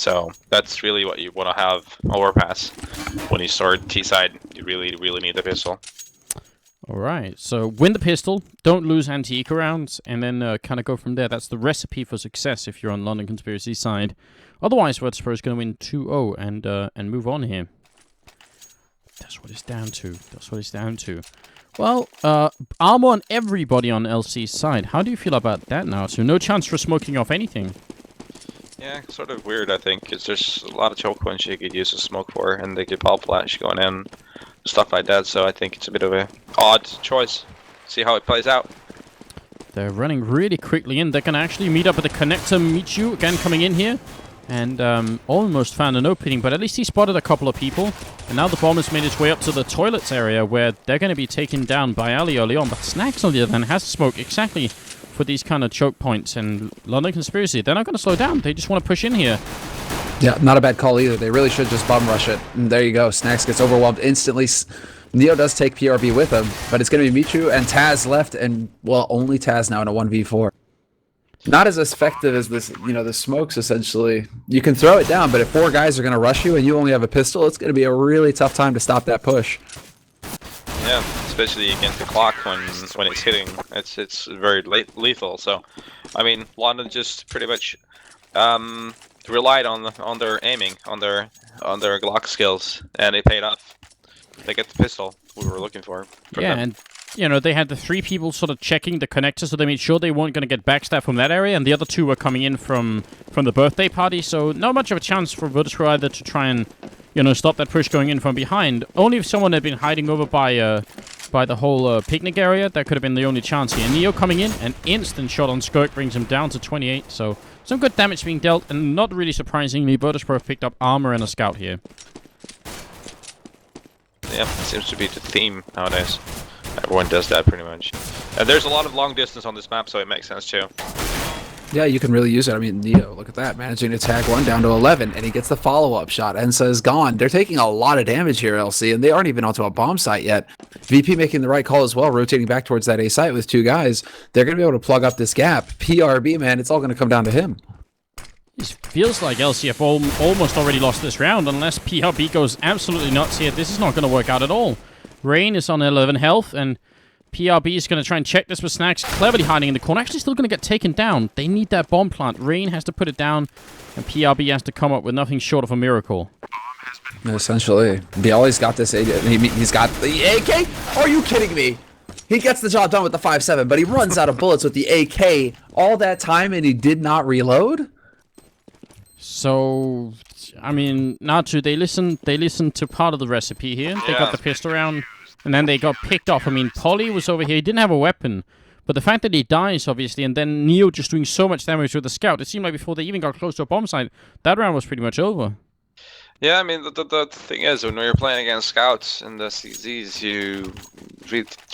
So that's really what you want to have overpass when you start T side. You really need the pistol. All right, so win the pistol, don't lose anti-eco rounds, and then kind of go from there. That's the recipe for success if you're on London Conspiracy side. Otherwise, Virtus.pro is going to win 2-0 and move on here. That's what it's down to. That's what it's down to. Well, armor on everybody on LC's side. How do you feel about that now? So no chance for smoking off anything. Yeah, sort of weird, I think, because there's a lot of choke points you could use a smoke for, and they could pop flash going in, stuff like that, so I think it's a bit of a odd choice. See how it plays out. They're running really quickly in. They're going to actually meet up at the connector. Michu, again, coming in here. And almost found an opening, but at least he spotted a couple of people. And now the bomb has made its way up to the toilets area, where they're going to be taken down by Ali early on. But Snacks, on the other hand, has smoke exactly for these kind of choke points. And London Conspiracy, they're not going to slow down. They just want to push in here. Yeah, not a bad call either. They really should just bum rush it. And there you go. Snacks gets overwhelmed instantly. Neo does take PRB with him, but it's going to be Michu and Taz left, and, well, only Taz now in a 1v4. Not as effective as this, the smokes, essentially. You can throw it down, but if 4 guys are going to rush you and you only have a pistol, it's going to be a really tough time to stop that push. Yeah, especially against the clock when it's hitting. It's very lethal. So, I mean, London just pretty much relied on their aiming, on their Glock skills, and it paid off. They get the pistol we were looking for. Yeah, them. and they had the 3 people sort of checking the connector, so they made sure they weren't going to get backstabbed from that area, and the other 2 were coming in from the birthday party, so not much of a chance for Virtus.pro either to try and, stop that push going in from behind. Only if someone had been hiding over by the whole picnic area, that could have been the only chance here. Neo coming in, an instant shot on Skirk brings him down to 28, so some good damage being dealt, and not really surprisingly, Virtus.pro picked up armor and a scout here. Yeah, it seems to be the theme nowadays. Everyone does that pretty much. And there's a lot of long distance on this map, so it makes sense too. Yeah, you can really use it. I mean, Neo, look at that, managing to tag 1 down to 11, and he gets the follow-up shot. Ensa is gone. They're taking a lot of damage here, LC, and they aren't even onto a bomb site yet. VP making the right call as well, rotating back towards that A site with 2 guys. They're going to be able to plug up this gap. PRB, man, it's all going to come down to him. It feels like LCF almost already lost this round, unless PRB goes absolutely nuts here. This is not going to work out at all. Rain is on 11 health, and PRB is going to try and check this with Snacks, cleverly hiding in the corner. Actually still going to get taken down. They need that bomb plant. Rain has to put it down, and PRB has to come up with nothing short of a miracle. Essentially. Bialy's got this. He's got the AK? Are you kidding me? He gets the job done with the 5.7, but he runs out of bullets with the AK all that time, and he did not reload? So, I mean, Natu, they listened to part of the recipe here. They got the pistol round, and then they got picked off. I mean, Polly was over here. He didn't have a weapon. But the fact that he dies, obviously, and then Neo just doing so much damage with the scout, it seemed like before they even got close to a bomb site, that round was pretty much over. Yeah, I mean, the thing is, when you're playing against scouts in the CZs, you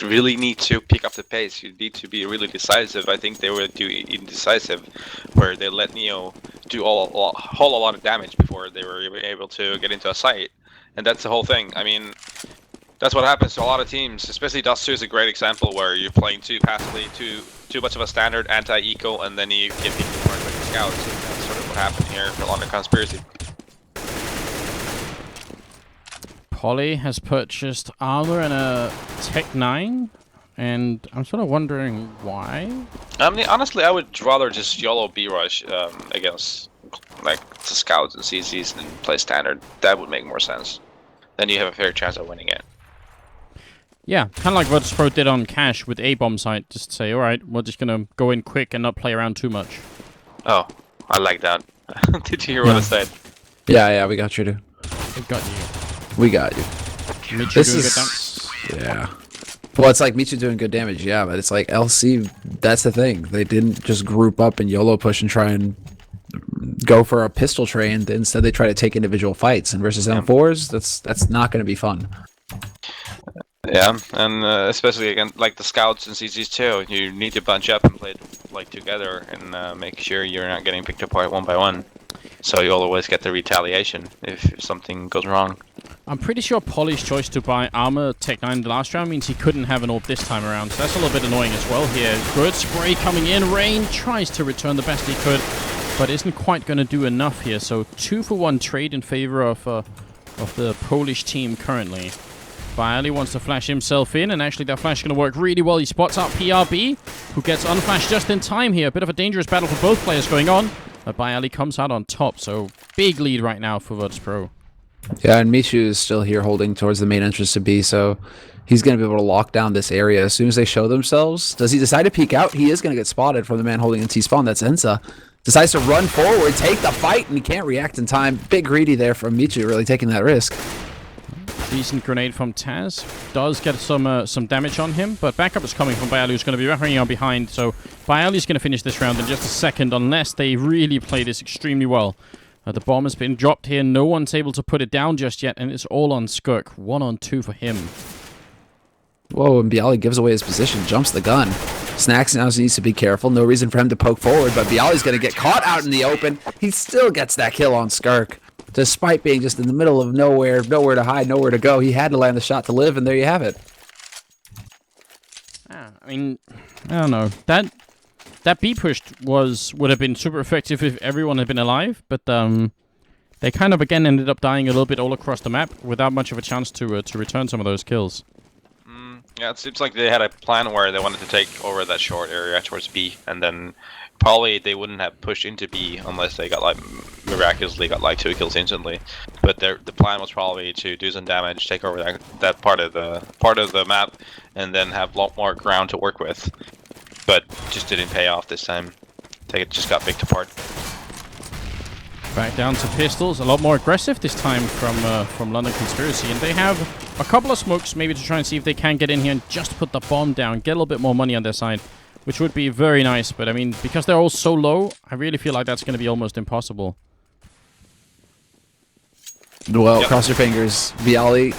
really need to pick up the pace. You need to be really decisive. I think they were doing indecisive, where they let Neo do a whole lot of damage before they were able to get into a site. And that's the whole thing. I mean, that's what happens to a lot of teams, especially Dust 2 is a great example, where you're playing too passively, too much of a standard anti-eco, and then you get people apart like the scouts. And that's sort of what happened here for London Conspiracy. Polly has purchased armor and a Tech 9, and I'm sort of wondering why. I mean, honestly, I would rather just YOLO B-Rush against like the scouts and CZs than play standard. That would make more sense. Then you have a fair chance of winning it. Yeah, kind of like Virtus.pro did on Cash with a bomb site. Just say, alright, we're just going to go in quick and not play around too much. Oh, I like that. Did you hear what I said? Yeah, we got you, dude. We got you. We got you. Michu This doing is... good damage. Yeah. Well, it's like Michu doing good damage, yeah, but it's like LC, that's the thing. They didn't just group up and YOLO push and try and go for a pistol train. Instead, they try to take individual fights. And versus M4s, that's not going to be fun. Yeah, and especially again, like the scouts and CZs too, you need to bunch up and play like together and make sure you're not getting picked apart one by one. So you'll always get the retaliation if something goes wrong. I'm pretty sure Polly's choice to buy armor Tech 9 the last round means he couldn't have an AWP this time around. So that's a little bit annoying as well here. Good spray coming in. Rain tries to return the best he could. but isn't quite going to do enough here. So 2-for-1 trade in favor of the Polish team currently. Bialy wants to flash himself in, and actually that flash is going to work really well. He spots out PRB, who gets unflashed just in time here. A bit of a dangerous battle for both players going on. But Bialy comes out on top, so big lead right now for Virtus.pro. Yeah, and Michu is still here holding towards the main entrance to B, so he's going to be able to lock down this area as soon as they show themselves. Does he decide to peek out? He is going to get spotted from the man holding in T-spawn. That's Enza. Decides to run forward, take the fight, and he can't react in time. Big greedy there from Michu, really taking that risk. Decent grenade from Taz. Does get some damage on him, but backup is coming from Bialy, who's going to be running on behind. So Bialy's going to finish this round in just a second, unless they really play this extremely well. The bomb has been dropped here. No one's able to put it down just yet, and it's all on Skirk. 1-on-2 for him. Whoa, and Bialy gives away his position, jumps the gun. Snacks now needs to be careful. No reason for him to poke forward, but Bialy's going to get caught out in the open. He still gets that kill on Skirk. Despite being just in the middle of nowhere, nowhere to hide, nowhere to go, he had to land the shot to live, and there you have it. I mean, I don't know. That B push would have been super effective if everyone had been alive, but they kind of again ended up dying a little bit all across the map without much of a chance to return some of those kills. Yeah, it seems like they had a plan where they wanted to take over that short area towards B, and then probably they wouldn't have pushed into B unless they got miraculously got 2 kills instantly. But the plan was probably to do some damage, take over that part of the map, and then have a lot more ground to work with. But just didn't pay off this time. It just got picked apart. Back down to pistols, a lot more aggressive this time from London Conspiracy, and they have a couple of smokes maybe to try and see if they can get in here and just put the bomb down, get a little bit more money on their side, which would be very nice. But I mean, because they're all so low, I really feel like that's going to be almost impossible. Well, cross your fingers, Bialy.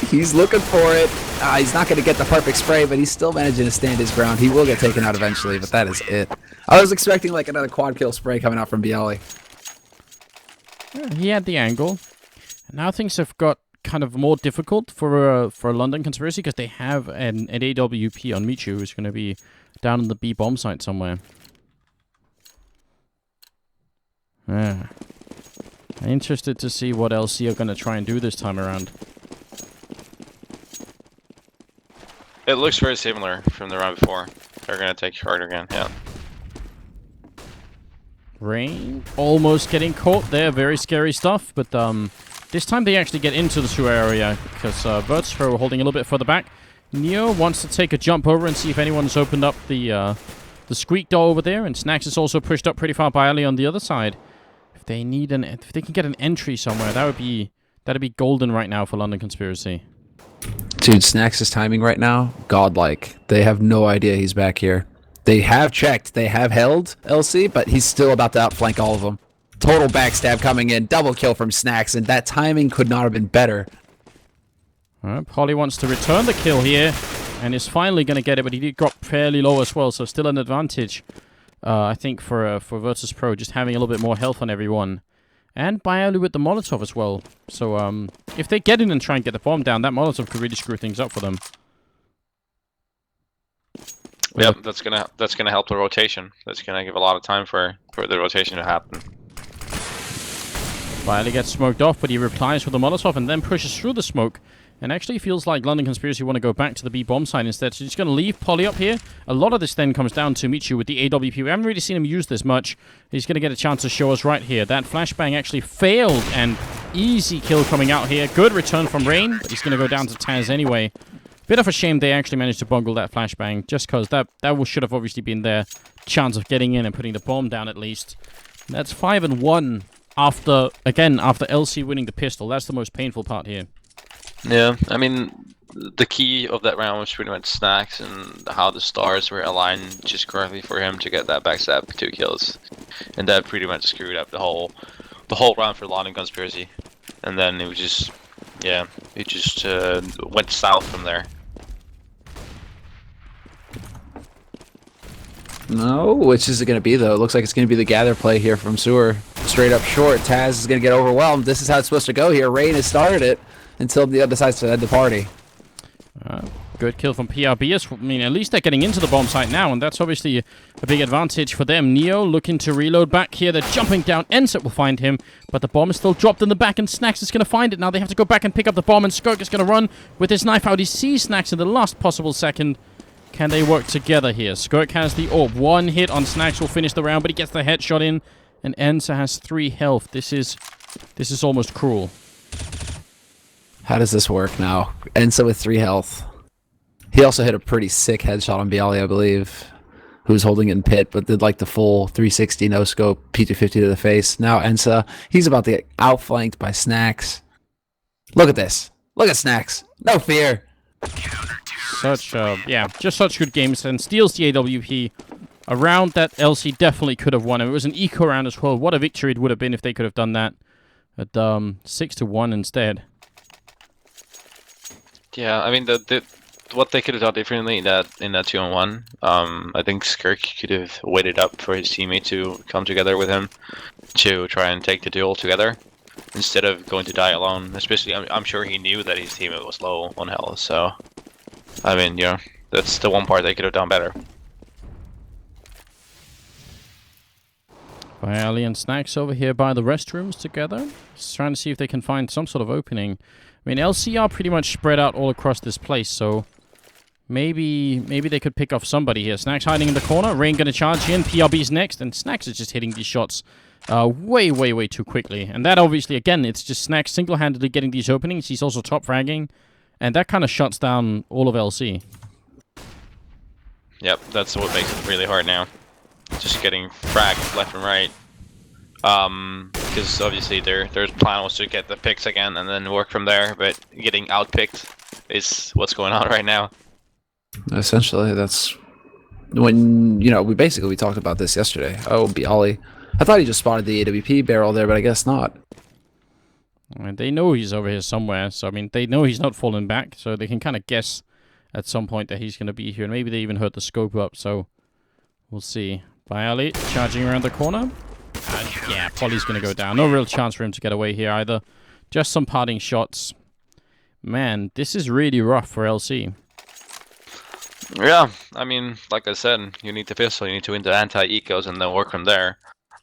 He's looking for it. He's not going to get the perfect spray, but he's still managing to stand his ground. He will get taken out eventually, but that is it. I was expecting like another quad kill spray coming out from Bialy. Yeah, he had the angle. And now things have got kind of more difficult for London Conspiracy because they have an AWP on Michu, who's going to be down on the B bomb site somewhere. Yeah. I'm interested to see what LC are going to try and do this time around. It looks very similar from the round before. They're going to take short again, yeah. Rain almost getting caught there. Very scary stuff, but this time they actually get into the sewer area because Virtus.pro holding a little bit further back. Neo wants to take a jump over and see if anyone's opened up the squeak door over there, and Snacks is also pushed up pretty far by Ali on the other side. If they can get an entry somewhere, that'd be golden right now for London Conspiracy. Dude, Snacks' timing right now, godlike. They have no idea he's back here. They have checked, they have held LC, but he's still about to outflank all of them. Total backstab coming in, double kill from Snacks, and that timing could not have been better. Alright, Polly wants to return the kill here, and is finally going to get it, but he did drop fairly low as well, so still an advantage, I think, for Virtus.pro, just having a little bit more health on everyone. And Bialy with the Molotov as well. So, if they get in and try and get the bomb down, that Molotov could really screw things up for them. Yep, that's gonna help the rotation. That's gonna give a lot of time for the rotation to happen. Bialy gets smoked off, but he replies with the Molotov and then pushes through the smoke. And actually feels like London Conspiracy want to go back to the B bomb site instead. So he's going to leave Polly up here. A lot of this then comes down to Michu with the AWP. We haven't really seen him use this much. He's going to get a chance to show us right here. That flashbang actually failed, and easy kill coming out here. Good return from Rain, but he's going to go down to Taz anyway. Bit of a shame they actually managed to bungle that flashbang, just because that should have obviously been their chance of getting in and putting the bomb down at least. That's 5-1 after LC winning the pistol. That's the most painful part here. Yeah, I mean, the key of that round was pretty much Snacks and how the stars were aligned just correctly for him to get that backstab 2 kills, and that pretty much screwed up the whole round for London Conspiracy. And then it was just, yeah, it just went south from there. No, which is it going to be, though? It looks like it's going to be the gather play here from Sewer. Straight up short. Taz is going to get overwhelmed. This is how it's supposed to go here. Rain has started it until the other decides to head the party. Good kill from PRB. I mean, at least they're getting into the bomb site now, and that's obviously a big advantage for them. Neo looking to reload back here. They're jumping down. Enset will find him, but the bomb is still dropped in the back, and Snacks is going to find it. Now they have to go back and pick up the bomb, and Skirk is going to run with his knife out. He sees Snacks in the last possible second. Can they work together here? Skirk has the orb. One hit on Snacks will finish the round, but he gets the headshot in, and Enset has 3 health. This is almost cruel. How does this work now? Ensa with 3 health. He also hit a pretty sick headshot on Bialy, I believe, who's holding it in pit, but did like the full 360 no-scope P250 to the face. Now Ensa, he's about to get outflanked by Snacks. Look at this. Look at Snacks. No fear. Just such good games, and steals the AWP. A round that LC definitely could have won. It was an eco round as well. What a victory it would have been if they could have done that. But 6-1 instead. Yeah, I mean what they could have done differently in that 2-on-1. I think Skirk could have waited up for his teammate to come together with him to try and take the duel together instead of going to die alone. Especially, I'm sure he knew that his teammate was low on health. So, I mean, that's the one part they could have done better. Bialy and Snacks over here by the restrooms together, just trying to see if they can find some sort of opening. I mean, LC are pretty much spread out all across this place, so maybe they could pick off somebody here. Snacks hiding in the corner. Rain going to charge in. PRB's next, and Snacks is just hitting these shots way too quickly. And that obviously, again, it's just Snacks single-handedly getting these openings. He's also top fragging, and that kind of shuts down all of LC. Yep, that's what makes it really hard now. Just getting fragged left and right. Because obviously their plan was to get the picks again and then work from there, but getting outpicked is what's going on right now. Essentially, that's when, we talked about this yesterday. Oh, Bialy. I thought he just spotted the AWP barrel there, but I guess not. And they know he's over here somewhere, so I mean, they know he's not falling back, so they can kind of guess at some point that he's going to be here. And maybe they even heard the scope up, so we'll see. Bialy charging around the corner. Yeah, Polly's going to go down. No real chance for him to get away here either. Just some parting shots. Man, this is really rough for LC. Yeah, I mean, like I said, you need the pistol, you need to win the anti-ecos and then work from there.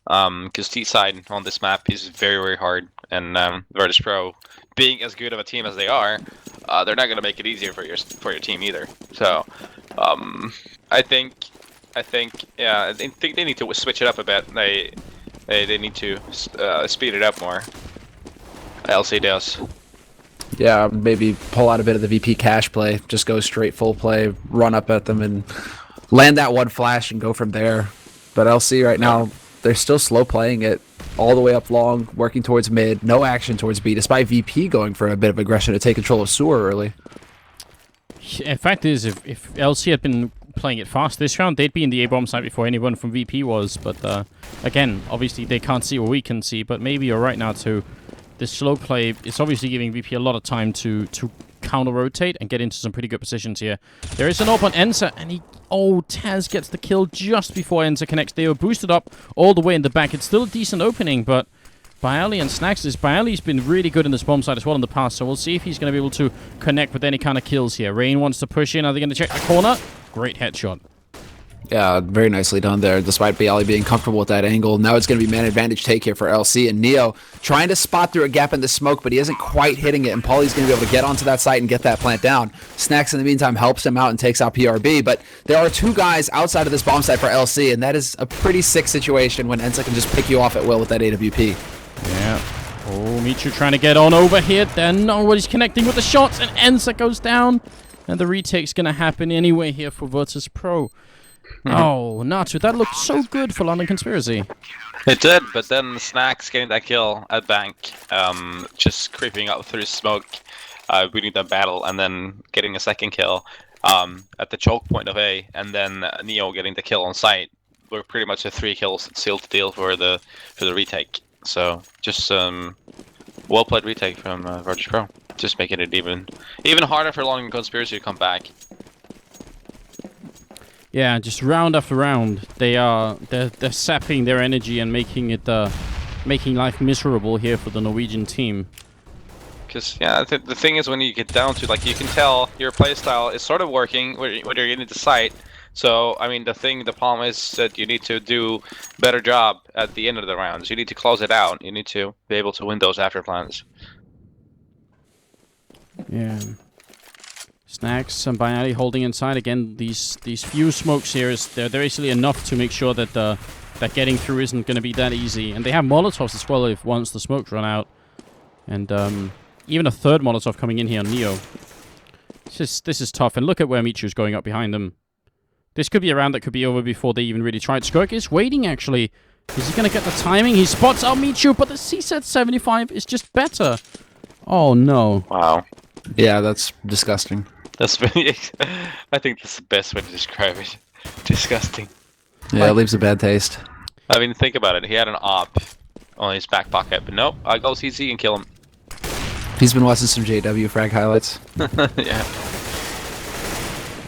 Because T-side on this map is very hard, and Virtus.pro, being as good of a team as they are, they're not going to make it easier for your team either. So, I think they need to switch it up a bit. They need to speed it up more. LC does. Yeah, maybe pull out a bit of the VP cash play. Just go straight full play, run up at them, and land that one flash and go from there. But LC right now, they're still slow playing it all the way up long, working towards mid. No action towards B, despite VP going for a bit of aggression to take control of sewer early. In fact is, if LC had been playing it fast this round, they'd be in the A-bomb site before anyone from VP was. But again, obviously they can't see what we can see, but maybe you're right now too. This slow play, it's obviously giving VP a lot of time to counter-rotate and get into some pretty good positions here. There is an AWP on Ensa, and Taz gets the kill just before Ensa connects. They were boosted up all the way in the back. It's still a decent opening, but Bialy and Snacks, Bialy's been really good in this bomb site as well in the past, so we'll see if he's going to be able to connect with any kind of kills here. Rain wants to push in. Are they going to check the corner? Great headshot. Yeah, very nicely done there, despite Bialy being comfortable with that angle. Now it's going to be man advantage take here for LC, and Neo trying to spot through a gap in the smoke, but he isn't quite hitting it, and Pauly's going to be able to get onto that site and get that plant down. Snacks, in the meantime, helps him out and takes out PRB, but there are 2 guys outside of this bomb site for LC, and that is a pretty sick situation when Ensa can just pick you off at will with that AWP. Yeah. Oh, Michu trying to get on over here. Then nobody's connecting with the shots, and Ensa goes down, and the retake's going to happen anyway here for Virtus.pro. Oh, Natsu, that looked so good for London Conspiracy. It did, but then Snacks getting that kill at Bank, just creeping up through smoke, winning the battle, and then getting a second kill at the choke point of A, and then Neo getting the kill on site. Were pretty much a 3 kills sealed deal for the retake. So just well played retake from Virtus.pro, just making it even harder for London Conspiracy to come back. Yeah, just round after round, they're sapping their energy and making life miserable here for the Norwegian team. Because yeah, the thing is when you get down to like you can tell your playstyle is sort of working when you're getting to site. So I mean the problem is that you need to do better job at the end of the rounds. You need to close it out. You need to be able to win those after plans. Yeah. Snacks and Binary holding inside again. These few smokes here they're basically enough to make sure that that getting through isn't going to be that easy. And they have Molotovs as well if once the smokes run out. And even a third Molotov coming in here on Neo. This is tough. And look at where Michu's going up behind them. This could be a round that could be over before they even really tried. Skirk is waiting, actually. Is he going to get the timing? He spots out Michu, but the CSET 75 is just better. Oh, no. Wow. Yeah, that's disgusting. That's really... I think that's the best way to describe it. Disgusting. Yeah, it leaves a bad taste. I mean, think about it. He had an op on his back pocket, but nope. I go CC and kill him. He's been watching some JW frag highlights. Yeah.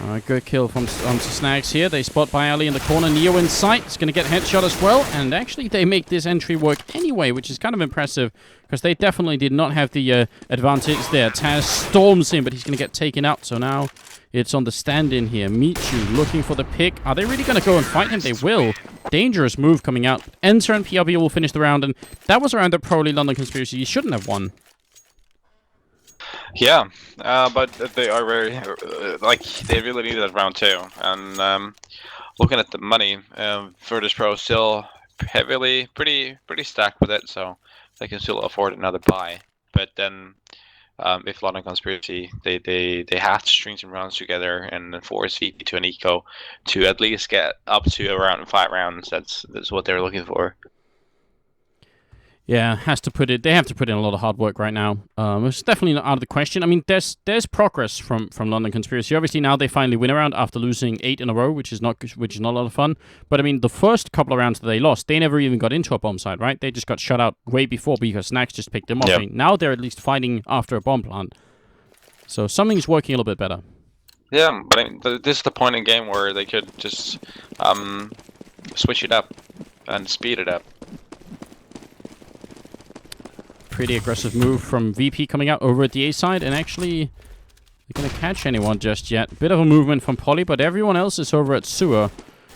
Alright, good kill from onto Snags here. They spot by Ali in the corner. Neo in sight. It's going to get headshot as well. And actually, they make this entry work anyway, which is kind of impressive. Because they definitely did not have the advantage there. Taz storms in, but he's going to get taken out. So now it's on the stand-in here. Michu looking for the pick. Are they really going to go and fight him? They will. Dangerous move coming out. Enter and PRB will finish the round. And that was a round that probably London Conspiracy shouldn't have won. Yeah, but they are very like they really needed that round too. And looking at the money, Virtus.pro still heavily pretty stacked with it, so they can still afford another buy. But then, if London Conspiracy they have to string some rounds together and force VP to an eco to at least get up to around 5 rounds. That's what they're looking for. Yeah, they have to put in a lot of hard work right now. It's definitely not out of the question. I mean, there's progress from London Conspiracy. Obviously, now they finally win a round after losing 8 in a row, which is not a lot of fun. But I mean, the first couple of rounds that they lost, they never even got into a bomb site, right? They just got shut out way before because Snacks just picked them off. Yep. I mean, now they're at least fighting after a bomb plant. So something's working a little bit better. Yeah, but I mean, this is the point in game where they could just switch it up and speed it up. Pretty aggressive move from VP coming out over at the A side, and actually they're going to catch anyone just yet. Bit of a movement from Poly, but everyone else is over at Sewer,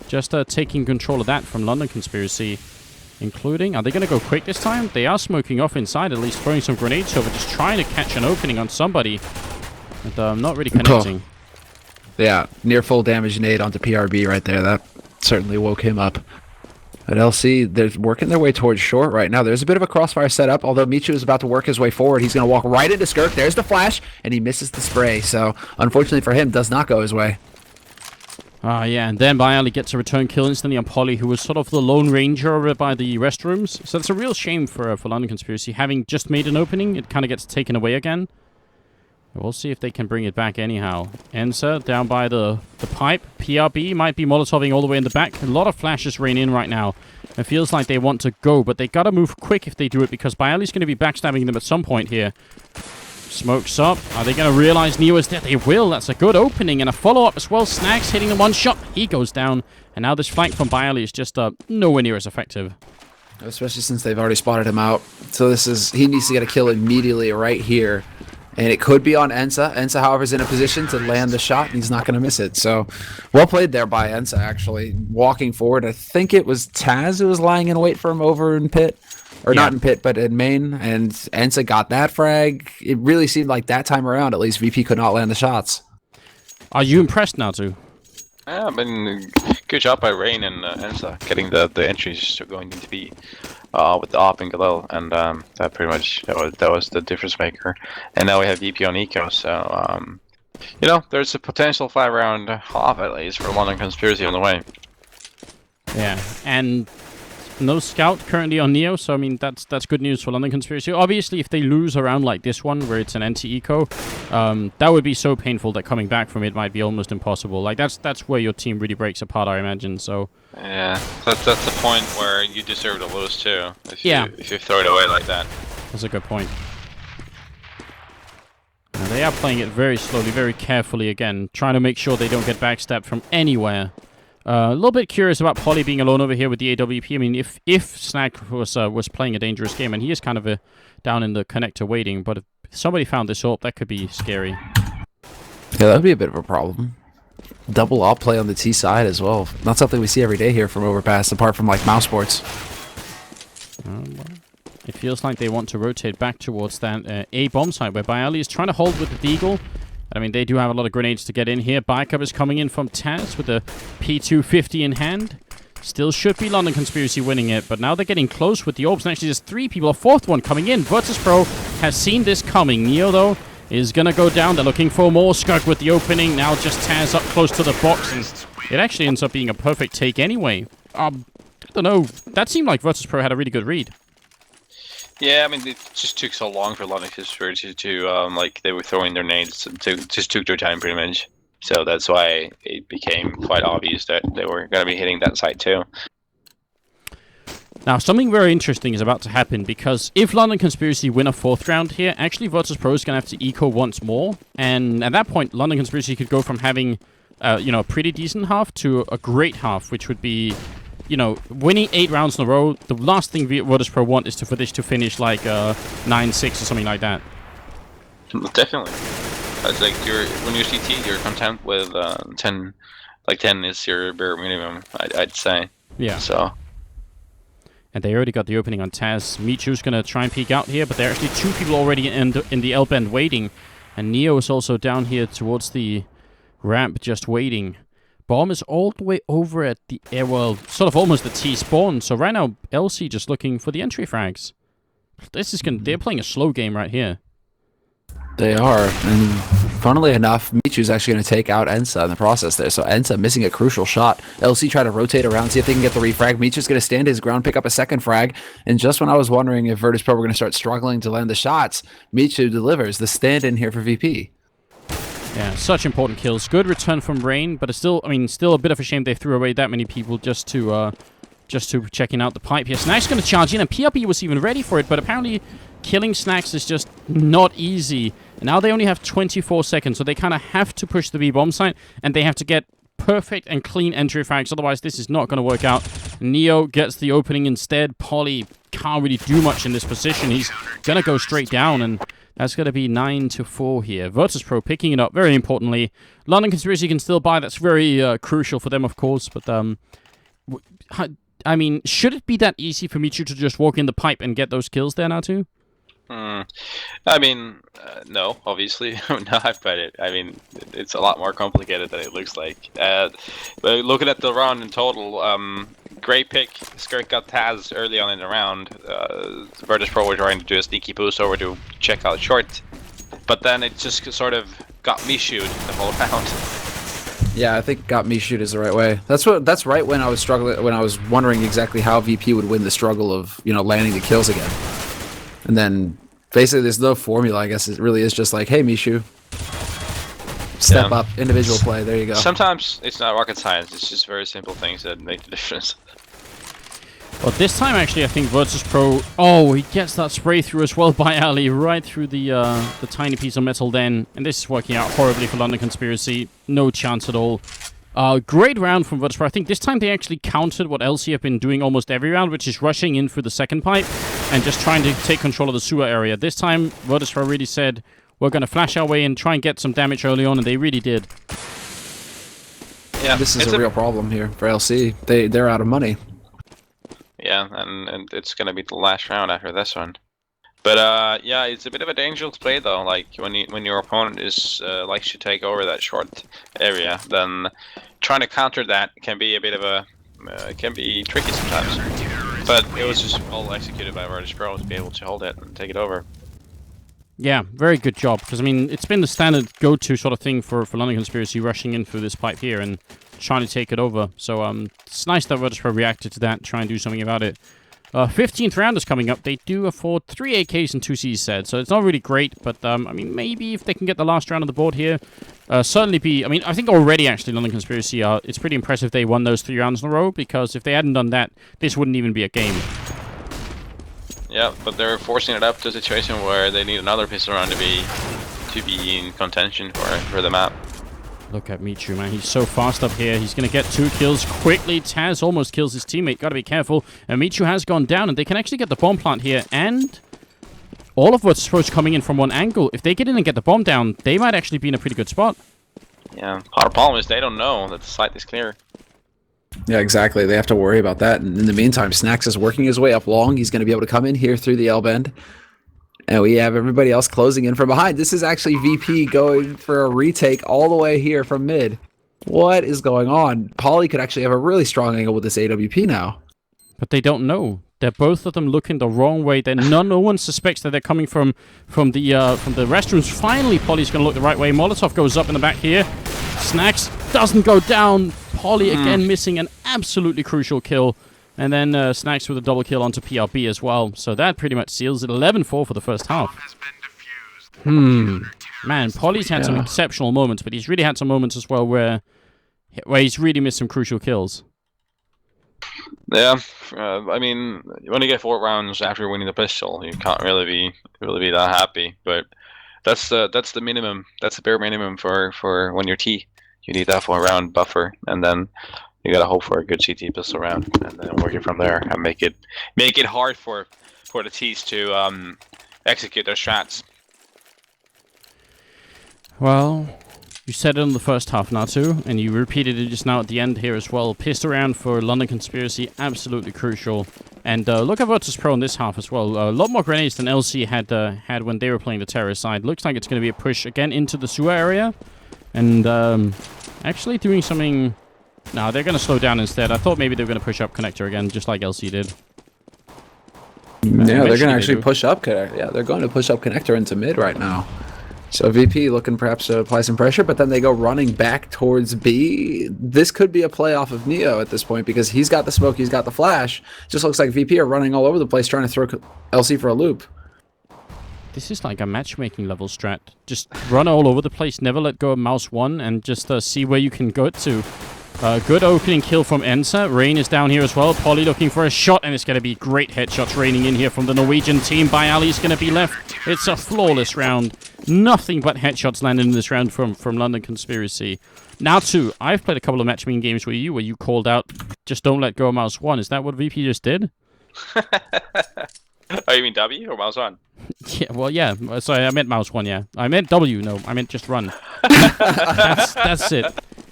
just taking control of that from London Conspiracy, including, are they going to go quick this time? They are smoking off inside, at least throwing some grenades over, just trying to catch an opening on somebody, and not really connecting. Yeah, near full damage nade onto PRB right there. That certainly woke him up. But LC, they're working their way towards short right now. There's a bit of a crossfire setup, although Michu is about to work his way forward. He's going to walk right into Skirk. There's the flash, and he misses the spray. So, unfortunately for him, does not go his way. Yeah, and then Bialy gets a return kill instantly on Polly, who was sort of the lone ranger over by the restrooms. So it's a real shame for London Conspiracy. Having just made an opening, it kind of gets taken away again. We'll see if they can bring it back anyhow. Ensa down by the pipe. PRB might be Molotoving all the way in the back. A lot of flashes rain in right now. It feels like they want to go, but they gotta move quick if they do it, because Bialy's going to be backstabbing them at some point here. Smokes up. Are they going to realize Neo is dead? They will. That's a good opening and a follow-up as well. Snags hitting the one shot. He goes down. And now this flank from Bialy is just nowhere near as effective. Especially since they've already spotted him out. So he needs to get a kill immediately right here. And it could be on Ensa. Ensa, however, is in a position to land the shot, and he's not going to miss it. So, well played there by Ensa, actually. Walking forward, I think it was Taz who was lying in wait for him over in pit. Or not in pit, but in main. And Ensa got that frag. It really seemed like that time around, at least, VP could not land the shots. Are you impressed now, too? Yeah, I mean, good job by Rain and Ensa getting the entries going into B with the op and Galil, and that pretty much that was the difference maker. And now we have VP on Eco, so you know, there's a potential 5-round half at least for London Conspiracy on the way. Yeah, and no scout currently on Neo, so I mean that's good news for London Conspiracy. Obviously, if they lose a round like this one, where it's an anti-eco, that would be so painful that coming back from it might be almost impossible. Like that's where your team really breaks apart, I imagine. So yeah, that's the point where you deserve to lose too. If you throw it away like that. That's a good point. Now, they are playing it very slowly, very carefully again, trying to make sure they don't get backstabbed from anywhere. A little bit curious about Polly being alone over here with the AWP. I mean, if Snack was playing a dangerous game, and he is kind of down in the connector waiting, but If somebody found this AWP, that could be scary. Yeah, that would be a bit of a problem. Double AWP play on the T side as well. Not something we see every day here from Overpass, apart from like mouse sports. It feels like they want to rotate back towards that A bomb site where Bialy is trying to hold with the Deagle. I mean, they do have a lot of grenades to get in here. Backup is coming in from Taz with the P250 in hand. Still should be London Conspiracy winning it, but now they're getting close with the orbs. And actually, there's 3 people. A 4th one coming in. Virtus.pro has seen this coming. Neo, though, is going to go down. They're looking for more. Skug with the opening. Now just Taz up close to the box. And it actually ends up being a perfect take anyway. I don't know. That seemed like Virtus.pro had a really good read. Yeah, I mean, it just took so long for London Conspiracy to like, they were throwing their nades. It just took their time, pretty much. So that's why it became quite obvious that they were going to be hitting that site too. Now, something very interesting is about to happen, because if London Conspiracy win a 4th round here, actually Virtus.pro is going to have to eco once more. And at that point, London Conspiracy could go from having, you know, a pretty decent half to a great half, which would be, you know, winning 8 rounds in a row. The last thing Virtus.pro want is for this to finish like 9-6 or something like that. Definitely. It's like when you're CT, you're content with 10. Like 10 is your bare minimum, I'd say. Yeah. So. And they already got the opening on Taz. Michu's going to try and peek out here, but there are actually 2 people already in the L bend waiting. And Neo is also down here towards the ramp just waiting. Bomb is all the way over at the air, well, sort of almost the T spawn. So right now, LC just looking for the entry frags. This is they're playing a slow game right here. They are, and funnily enough, Michu's actually going to take out Ensa in the process there. So Ensa missing a crucial shot. LC try to rotate around, see if they can get the refrag. Michu's going to stand his ground, pick up a 2nd frag. And just when I was wondering if Virtus.pro were going to start struggling to land the shots, Michu delivers the stand-in here for VP. Yeah, such important kills. Good return from Rain, but it's still, I mean, still a bit of a shame they threw away that many people just to checking out the pipe here. Snack's going to charge in, and PRP was even ready for it, but apparently killing Snacks is just not easy. Now they only have 24 seconds, so they kind of have to push the B bomb site, and they have to get perfect and clean entry frags, otherwise this is not going to work out. Neo gets the opening instead. Polly can't really do much in this position. He's going to go straight down, and that's going to be 9-4 here. Virtus.pro picking it up, very importantly. London Conspiracy can still buy. That's very crucial for them, of course, but I mean, should it be that easy for Michu to just walk in the pipe and get those kills there now too? I mean, no, obviously not, but I mean, it's a lot more complicated than it looks like. But looking at the round in total, great pick. Skirk got Taz early on in the round. Virtus.pro were trying to do a sneaky boost over to check out short, but then it just sort of got me shoot the whole round. Yeah, I think got me shoot is the right way. That's right when I was struggling, when I was wondering exactly how VP would win the struggle of, you know, landing the kills again. And then basically there's no formula, I guess. It really is just like, hey, Mishu, step up, individual play, there you go. Sometimes it's not rocket science, it's just very simple things that make the difference. Well, this time actually I think Virtus.pro, oh, he gets that spray through as well by Ali, right through the tiny piece of metal then. And this is working out horribly for London Conspiracy. No chance at all. Great round from Virtus.pro. I think this time they actually countered what LC have been doing almost every round, which is rushing in through the 2nd pipe and just trying to take control of the sewer area. This time, Virtus.pro really said, we're going to flash our way and try and get some damage early on, and they really did. Yeah, this is a real problem here for LC. They're out of money. Yeah, and it's going to be the last round after this one. But yeah, it's a bit of a dangerous play though. Like when your opponent is likes to take over that short area, then trying to counter that can be a bit of a can be tricky sometimes. But it was just all executed by Virtus.pro to be able to hold it and take it over. Yeah, very good job. Because I mean, it's been the standard go-to sort of thing for London Conspiracy, rushing in through this pipe here and trying to take it over. So it's nice that Virtus.pro reacted to that, try and do something about it. 15th round is coming up. They do afford 3 AKs and 2 Cs said, so it's not really great, but I mean, maybe if they can get the last round on the board here, certainly be, I mean, I think already actually London Conspiracy, it's pretty impressive they won those 3 rounds in a row, because if they hadn't done that, this wouldn't even be a game. Yeah, but they're forcing it up to a situation where they need another pistol round to be in contention for the map. Look at Michu, man. He's so fast up here. He's going to get 2 kills quickly. Taz almost kills his teammate. Got to be careful. And Michu has gone down, and they can actually get the bomb plant here. And all of Virtus.pro's coming in from one angle. If they get in and get the bomb down, they might actually be in a pretty good spot. Yeah, our problem is they don't know that the site is clear. Yeah, exactly. They have to worry about that. And in the meantime, Snacks is working his way up long. He's going to be able to come in here through the L bend. And we have everybody else closing in from behind. This is actually VP going for a retake all the way here from mid. What is going on? Polly could actually have a really strong angle with this AWP now. But they don't know. They're both of them looking the wrong way. No one suspects that they're coming from the restrooms. Finally, Polly's going to look the right way. Molotov goes up in the back here. Snacks doesn't go down. Polly again missing an absolutely crucial kill. And then Snacks with a double kill onto PRB as well. So that pretty much seals it. 11-4 for the first half. Man, Polly's had some exceptional moments, but he's really had some moments as well where he's really missed some crucial kills. Yeah, I mean, when you get 4 rounds after winning the pistol, you can't really be that happy. But that's the minimum. That's the bare minimum for when you're T. You need that 4-round buffer, and then you gotta hope for a good CT pistol round, and then work it from there and make it hard for the T's to execute their strats. Well, you said it in the first half, Natu, and you repeated it just now at the end here as well. Pistol round for London Conspiracy, absolutely crucial. And look at Virtus.pro in this half as well. A lot more grenades than LC had when they were playing the terrorist side. Looks like it's going to be a push again into the sewer area. And actually doing something... No, they're going to slow down instead. I thought maybe they were going to push up connector again, just like LC did. Yeah, they're going to actually push up connector. Yeah, they're going to push up connector into mid right now. So VP looking perhaps to apply some pressure, but then they go running back towards B. This could be a play off of Neo at this point because he's got the smoke, he's got the flash. Just looks like VP are running all over the place trying to throw LC for a loop. This is like a matchmaking level strat. Just run all over the place, never let go of mouse 1, and just see where you can go to. Good opening kill from Ensa. Rain is down here as well. Polly looking for a shot, and it's going to be great headshots raining in here from the Norwegian team. Ali's going to be left. It's a flawless round. Nothing but headshots landed in this round from London Conspiracy. Now, too, I've played a couple of matchmaking games with you where you called out, just don't let go of mouse 1. Is that what VP just did? Oh, you mean W or mouse 1? Yeah, well, yeah. Sorry, I meant mouse 1, yeah. I meant W, no. I meant just run. That's it.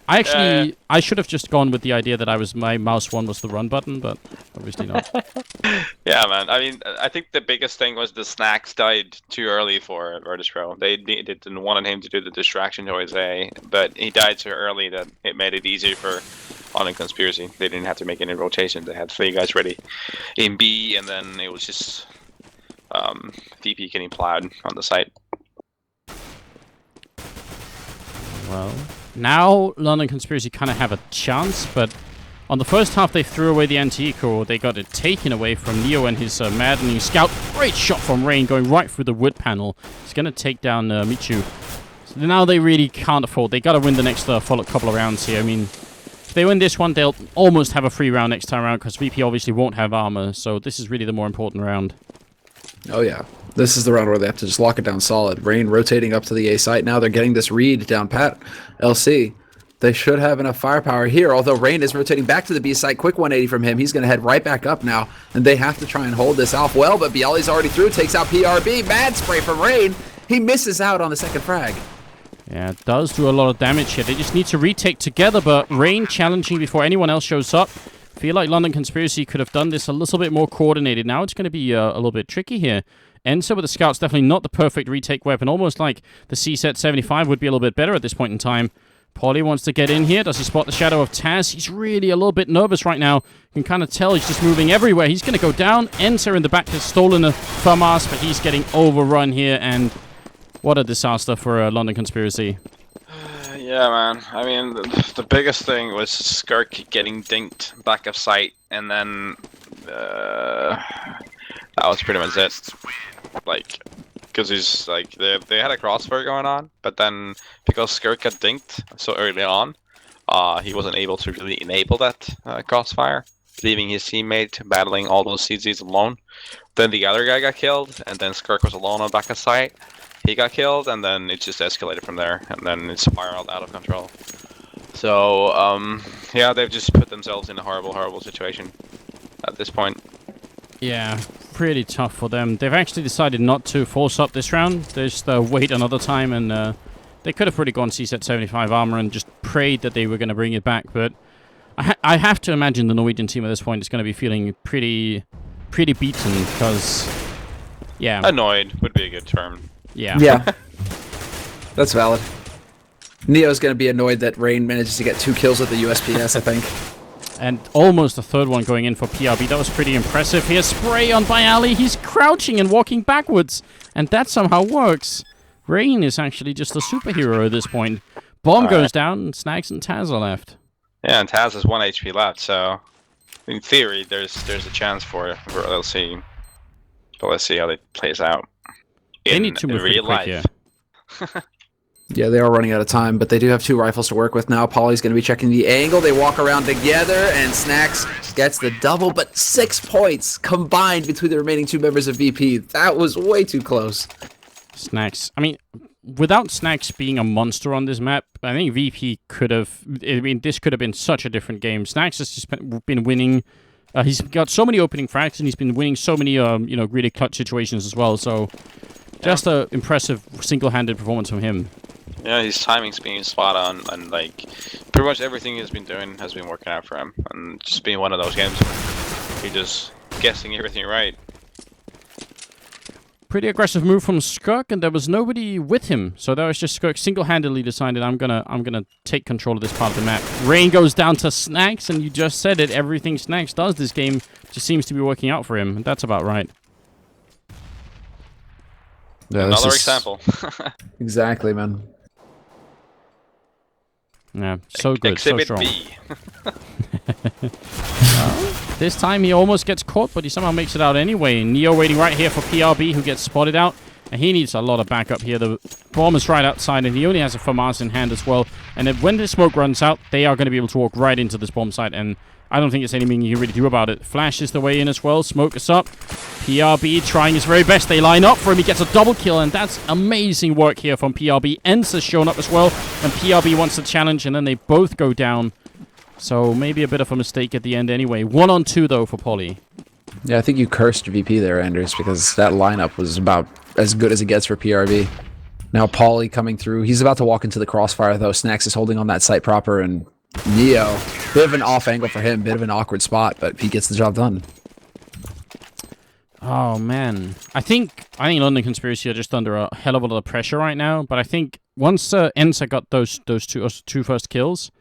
I should have just gone with the idea that my mouse 1 was the run button, but obviously not. Yeah, man. I mean, I think the biggest thing was the Snacks died too early for Virtus.pro. They didn't want him to do the distraction towards A, but he died so early that it made it easier for London Conspiracy. They didn't have to make any rotation. They had 3 guys ready in B, and then it was just VP getting plowed on the site. Well, now London Conspiracy kind of have a chance, but on the first half they threw away the anti-eco. They got it taken away from Neo and his maddening scout. Great shot from Rain going right through the wood panel. He's going to take down Michu. So now they really can't afford. They got to win the next couple of rounds here. I mean, if they win this one, they'll almost have a free round next time around because VP obviously won't have armor. So this is really the more important round. Oh, yeah. This is the round where they have to just lock it down solid. Rain rotating up to the A site. Now they're getting this read down pat. LC. They should have enough firepower here, although Rain is rotating back to the B site. Quick 180 from him. He's going to head right back up now, and they have to try and hold this off well, but Bialy's already through. Takes out PRB. Mad spray from Rain. He misses out on the second frag. Yeah, it does do a lot of damage here. They just need to retake together, but Rain challenging before anyone else shows up. Feel like London Conspiracy could have done this a little bit more coordinated. Now it's going to be a little bit tricky here. Ensa with the Scouts, definitely not the perfect retake weapon. Almost like the C-Set 75 would be a little bit better at this point in time. Polly wants to get in here. Does he spot the shadow of Taz? He's really a little bit nervous right now. You can kind of tell he's just moving everywhere. He's going to go down. Ensa in the back has stolen a FAMAS, but he's getting overrun here. And what a disaster for London Conspiracy. Yeah, man. I mean, the biggest thing was Skirk getting dinked back of sight, and then that was pretty much it. Like, because he's like they had a crossfire going on, but then because Skirk got dinked so early on, he wasn't able to really enable that crossfire, leaving his teammate battling all those CZs alone. Then the other guy got killed, and then Skirk was alone on back of sight. He got killed, and then it just escalated from there, and then it spiraled out of control. So, yeah, they've just put themselves in a horrible, horrible situation at this point. Yeah, pretty tough for them. They've actually decided not to force up this round. They just wait another time, and they could have pretty gone CSET 75 armor and just prayed that they were going to bring it back. But I have to imagine the Norwegian team at this point is going to be feeling pretty beaten because, yeah. Annoyed would be a good term. Yeah. Yeah. That's valid. Neo's going to be annoyed that Rain manages to get 2 kills with the USPS, I think. And almost a third one going in for PRB. That was pretty impressive. Here's spray on Bialy. He's crouching and walking backwards. And that somehow works. Rain is actually just a superhero at this point. Bomb goes down, and Snags and Taz are left. Yeah, and Taz has 1 HP left, so in theory, there's a chance for LC. But let's see how it plays out. They need to move real pretty quick life. here. Yeah, they are running out of time, but they do have 2 rifles to work with now. Polly's going to be checking the angle. They walk around together, and Snacks gets the double, but 6 points combined between the remaining 2 members of VP. That was way too close. Snacks. I mean, without Snacks being a monster on this map, I think VP could have... I mean, this could have been such a different game. Snacks has just been winning... he's got so many opening frags, and he's been winning so many, really clutch situations as well, so... Just an impressive single-handed performance from him. Yeah, his timing's being spot on, and like pretty much everything he's been doing has been working out for him, and just being one of those games where he's just guessing everything right. Pretty aggressive move from Skirk, and there was nobody with him, so that was just Skirk single-handedly decided I'm gonna take control of this part of the map. Rain goes down to Snacks, and you just said it. Everything Snacks does this game just seems to be working out for him, and that's about right. Yeah, Another example. Exactly, man. Yeah, so good, Exhibit so strong. B. This time he almost gets caught, but he somehow makes it out anyway. Neo waiting right here for PRB, who gets spotted out. And he needs a lot of backup here. The bomb is right outside, and he only has a FAMAS in hand as well. And if, when the smoke runs out, they are going to be able to walk right into this bomb site. And I don't think there's anything you can really do about it. Flash is the way in as well. Smoke is up. PRB trying his very best. They line up for him. He gets a double kill, and that's amazing work here from PRB. Ents has shown up as well, and PRB wants the challenge, and then they both go down. So maybe a bit of a mistake at the end anyway. 1-on-2, though, for Polly. Yeah, I think you cursed VP there, Anders, because that lineup was about as good as it gets for PRB. Now Polly coming through. He's about to walk into the crossfire, though. Snacks is holding on that site proper, and Neo, bit of an off angle for him, bit of an awkward spot, but he gets the job done. Oh man, I think London Conspiracy are just under a hell of a lot of pressure right now. But I think once Ensa got those two first kills,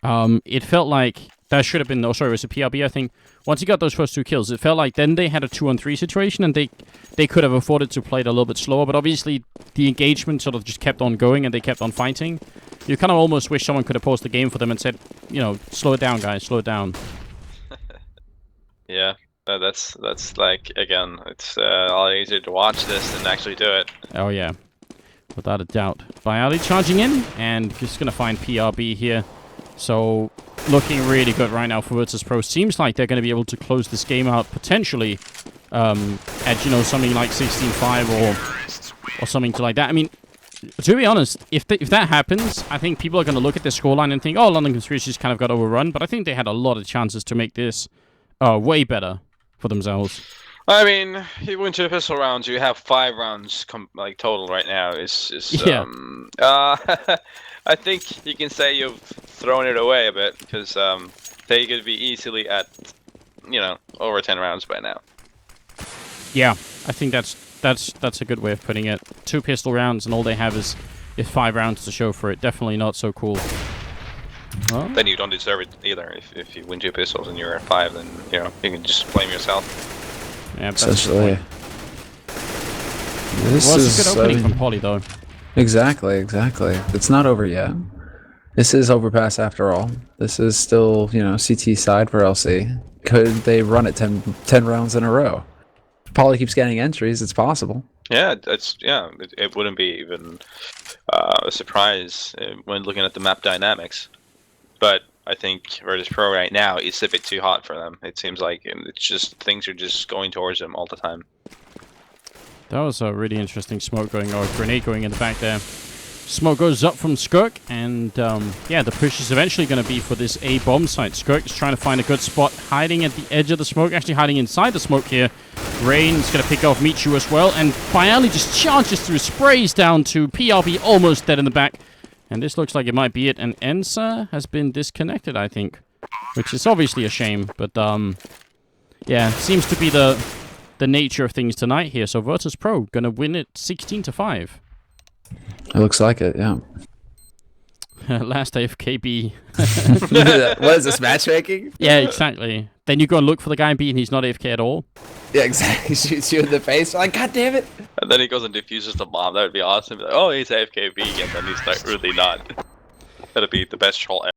it felt like that should have been. Oh, sorry, it was a PRB. I think once he got those first 2 kills, it felt like then they had a 2-on-3 situation, and they could have afforded to play it a little bit slower. But obviously, the engagement sort of just kept on going, and they kept on fighting. You kind of almost wish someone could have paused the game for them and said, slow it down, guys, slow it down. Yeah. That's like, again, it's a lot easier to watch this than actually do it. Oh yeah, without a doubt. Bialy charging in, and just gonna find PRB here. So looking really good right now for Virtus.pro. Seems like they're gonna be able to close this game out potentially at something like 16-5 or something like that. I mean, to be honest, if that happens, I think people are gonna look at the scoreline and think, oh, London Conspiracy just kind of got overrun. But I think they had a lot of chances to make this way better for themselves. I mean, you win 2 pistol rounds. You have 5 rounds total right now. Yeah. I think you can say you've thrown it away a bit because they could be easily at over 10 rounds by now. Yeah, I think that's a good way of putting it. 2 pistol rounds, and all they have is 5 rounds to show for it. Definitely not so cool. Well, Then you don't deserve it either. If you win 2 pistols and you're at 5, then you can just blame yourself. yeah, that's Essentially. it was a good opening from Polly, though. Exactly. It's not over yet. This is overpass after all. This is still, CT side for LC. Could they run it 10 rounds in a row? If Polly keeps getting entries, it's possible. Yeah, it wouldn't be even a surprise when looking at the map dynamics. But I think Virtus.pro right now is a bit too hot for them. It seems like it's just things are just going towards them all the time. That was a really interesting smoke going, or grenade going in the back there. Smoke goes up from Skirk, and the push is eventually going to be for this A bomb site. Skirk is trying to find a good spot, hiding at the edge of the smoke, actually hiding inside the smoke here. Rain is going to pick off Michu as well, and Bialy just charges through, sprays down to PRB, almost dead in the back. And this looks like it might be it, and Ensa has been disconnected, I think. Which is obviously a shame, but yeah, seems to be the nature of things tonight here. So Virtus.pro gonna win it 16-5. It looks like it, yeah. Last AFKB. What is this, matchmaking? Yeah, exactly. Then you go and look for the guy in B and he's not AFK at all. Yeah, exactly. He shoots you in the face. Like, God damn it. And then he goes and defuses the bomb. That would be awesome. Like, oh, he's AFKB, and then he's like really not. That'd be the best troll ever.